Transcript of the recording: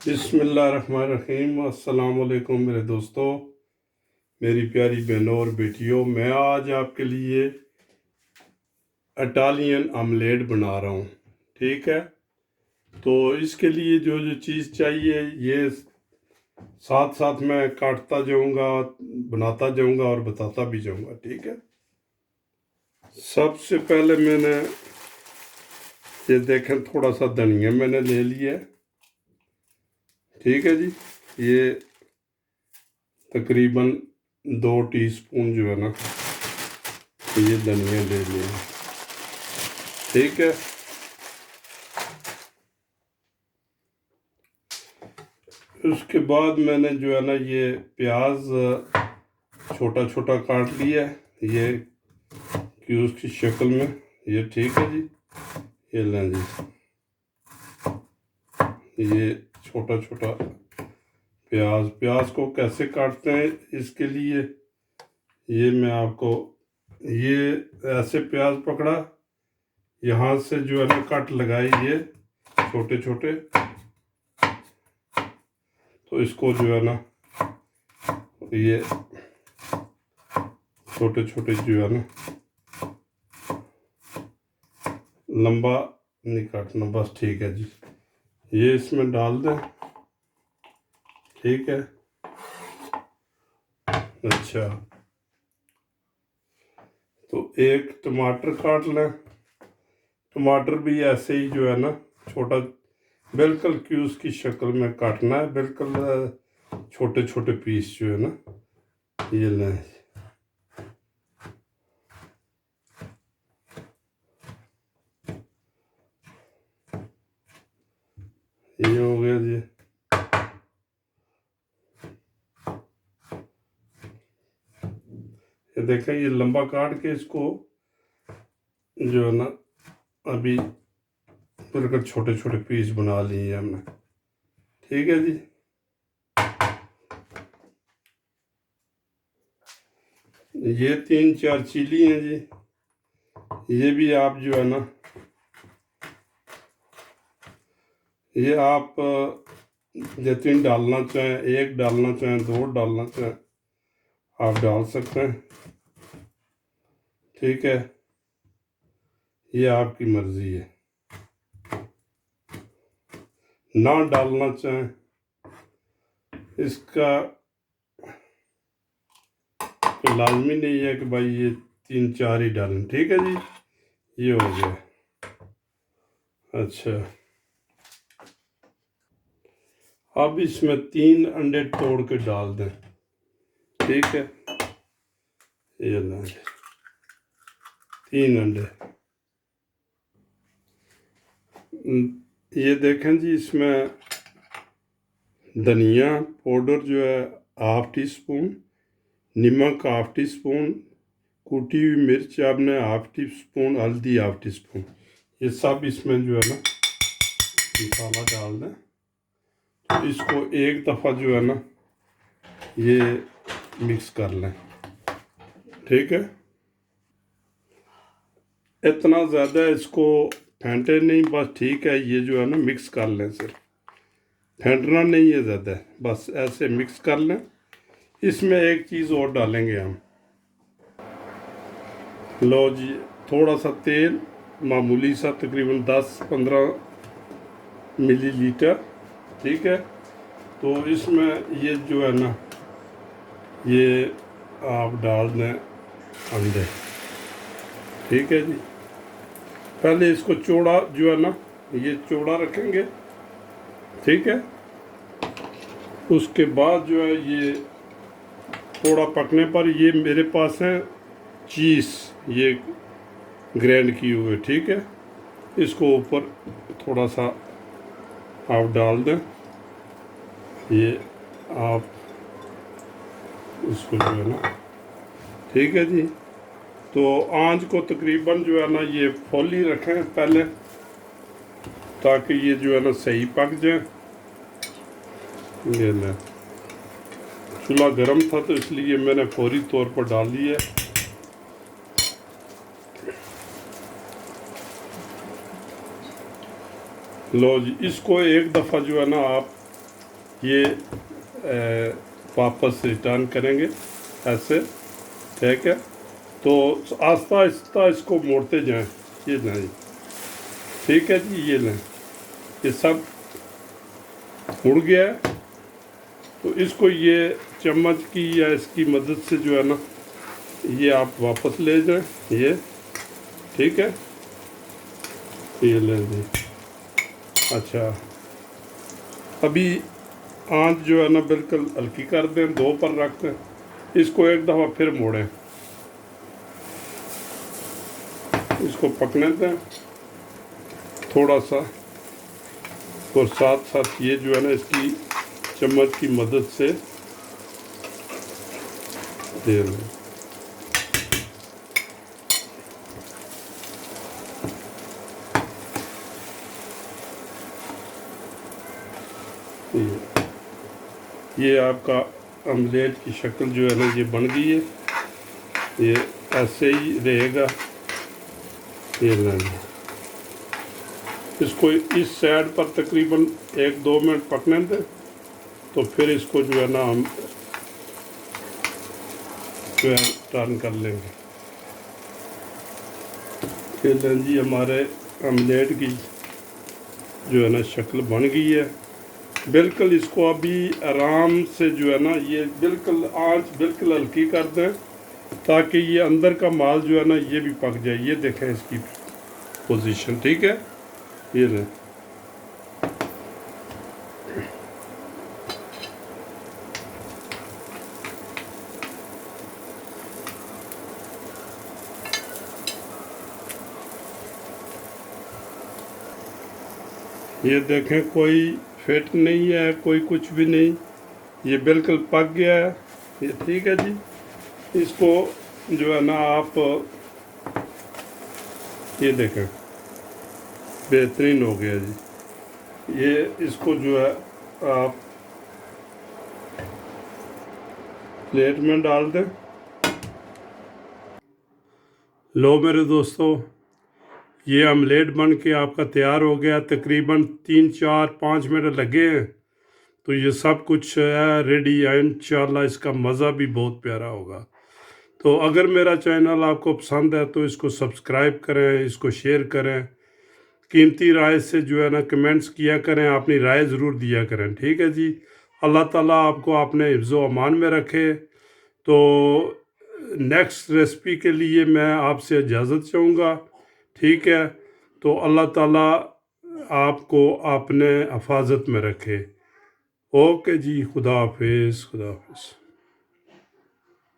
बिस्मिल्लाहिर्रहमानिर्रहीम। अस्सलाम वालेकुम मेरे दोस्तों, मेरी प्यारी बहनों और बेटियों। मैं आज आपके लिए इटालियन आमलेट बना रहा हूँ। ठीक है, तो इसके लिए जो जो चीज़ चाहिए ये साथ साथ मैं काटता जाऊँगा, बनाता जाऊँगा और बताता भी जाऊँगा। ठीक है, सबसे पहले मैंने ये देखें थोड़ा सा धनिया मैंने ले लिया है। ठीक है जी, ये तकरीबन 2 टीस्पून जो है ना ये धनिया ले लिया। ठीक है, उसके बाद मैंने जो है ना ये प्याज छोटा छोटा काट लिया है, ये क्यूब्स की शक्ल में। ये ठीक है जी, ये लें जी, ये छोटा छोटा प्याज को कैसे काटते हैं इसके लिए ये मैं आपको, ये ऐसे प्याज पकड़ा, यहाँ से जो है ना कट लगाई ये छोटे छोटे, तो इसको जो है ना ये छोटे छोटे जो है ना लंबा नहीं काटना, बस। ठीक है जी, ये इसमें डाल दें। ठीक है, अच्छा, तो एक टमाटर काट लें। टमाटर भी ऐसे ही जो है ना छोटा, बिल्कुल क्यूब्स की शक्ल में काटना है, बिल्कुल छोटे छोटे पीस जो है ना ये लें। ये हो गया जी। ये देखें, ये लंबा काट के इसको जो है ना अभी बिल्कुल छोटे छोटे पीस बना लिए हमने। ठीक है जी, ये 3-4 चिली हैं जी, ये भी आप जो है ना ये आप जितनी डालना चाहें, 1 डालना चाहें, 2 डालना चाहें, आप डाल सकते हैं। ठीक है, ये आपकी मर्ज़ी है। ना डालना चाहें, इसका कोई लाजमी नहीं है कि भाई ये 3-4 ही डालें। ठीक है जी, ये हो गया। अच्छा, अब इसमें 3 अंडे तोड़ के डाल दें। ठीक है, ये लें 3 अंडे। ये देखें जी, इसमें धनिया पाउडर जो है 1/2 टीस्पून, नमक 1/2 टीस्पून, कूटी हुई मिर्च आपने 1/2 टीस्पून, हल्दी 1/2 टीस्पून, ये सब इसमें जो है ना मसाला डाल दें। तो इसको एक दफ़ा जो है ना ये मिक्स कर लें। ठीक है, इतना ज़्यादा इसको फेंटे नहीं, बस। ठीक है, ये जो है ना मिक्स कर लें, सिर्फ फेंटना नहीं है ज़्यादा, बस ऐसे मिक्स कर लें। इसमें एक चीज़ और डालेंगे हम, लो जी, थोड़ा सा तेल, मामूली सा, तकरीबन 10-15 मिलीलीटर। ठीक है, तो इसमें ये जो है ना ये आप डाल दें अंडे। ठीक है जी, पहले इसको चौड़ा जो है ना ये चौड़ा रखेंगे। ठीक है, उसके बाद जो है ये थोड़ा पकने पर ये मेरे पास है चीज़, ये ग्राइंड की हुई। ठीक है, इसको ऊपर थोड़ा सा आप डाल दें। ये आप इसको जो है ना, ठीक है जी, तो आंच को तकरीबन जो है ना ये फुल ही रखें पहले, ताकि ये जो है ना सही पक जाए। ये ना चूल्हा गर्म था तो इसलिए मैंने फौरी तौर पर डाल दिया। लो जी, इसको एक दफ़ा जो है ना आप ये वापस रिटर्न करेंगे ऐसे, ठीक है। तो आस्ता आस्ता इसको मोड़ते जाएं, ये नहीं, ठीक है जी। ये लें, ये सब मुड़ गया है। तो इसको ये चम्मच की या इसकी मदद से जो है ना, ये आप वापस ले जाएं, ये ठीक है। ये लें जी। अच्छा, अभी आंच जो है ना बिल्कुल हल्की कर दें, 2 पर रख दें। इसको एक दफ़ा फिर मोड़ें, इसको पकने दें थोड़ा सा, और साथ साथ ये जो है ना इसकी चम्मच की मदद से दे लें। ये आपका ऑमलेट की शक्ल जो है ना ये बन गई है। ये ऐसे ही रहेगा। ये लेना, इसको इस साइड पर तकरीबन 1-2 मिनट पकने दें, तो फिर इसको जो है ना हम जो है टर्न कर लेंगे। ये लें जी, हमारे ऑमलेट की जो है ना शक्ल बन गई है बिल्कुल। इसको अभी आराम से जो है ना ये बिल्कुल आंच बिल्कुल हल्की कर दें, ताकि ये अंदर का माल जो है ना ये भी पक जाए। ये देखें इसकी पोजीशन, ठीक है। ये लें, ये देखें कोई फेट नहीं है, कोई कुछ भी नहीं, ये बिल्कुल पक गया है। ये ठीक है जी। इसको जो है ना आप ये देखें बेहतरीन हो गया जी। ये इसको जो है आप प्लेट में डाल दें। लो मेरे दोस्तों, ये ऑमलेट बन के आपका तैयार हो गया। तकरीबन 3-4-5 मिनट लगे हैं, तो ये सब कुछ है रेडी है। इंशाल्लाह इसका मज़ा भी बहुत प्यारा होगा। तो अगर मेरा चैनल आपको पसंद है तो इसको सब्सक्राइब करें, इसको शेयर करें, कीमती राय से जो है ना कमेंट्स किया करें, अपनी राय ज़रूर दिया करें, ठीक है जी। अल्लाह ताला आपको अपने हिफ्ज़ व अमान में रखे। तो नेक्स्ट रेसिपी के लिए मैं आपसे इजाज़त चाहूँगा, ठीक है। तो अल्लाह ताला आपको अपने हिफाजत में रखे। ओके जी, खुदा हाफिज़, खुदा हाफिज़।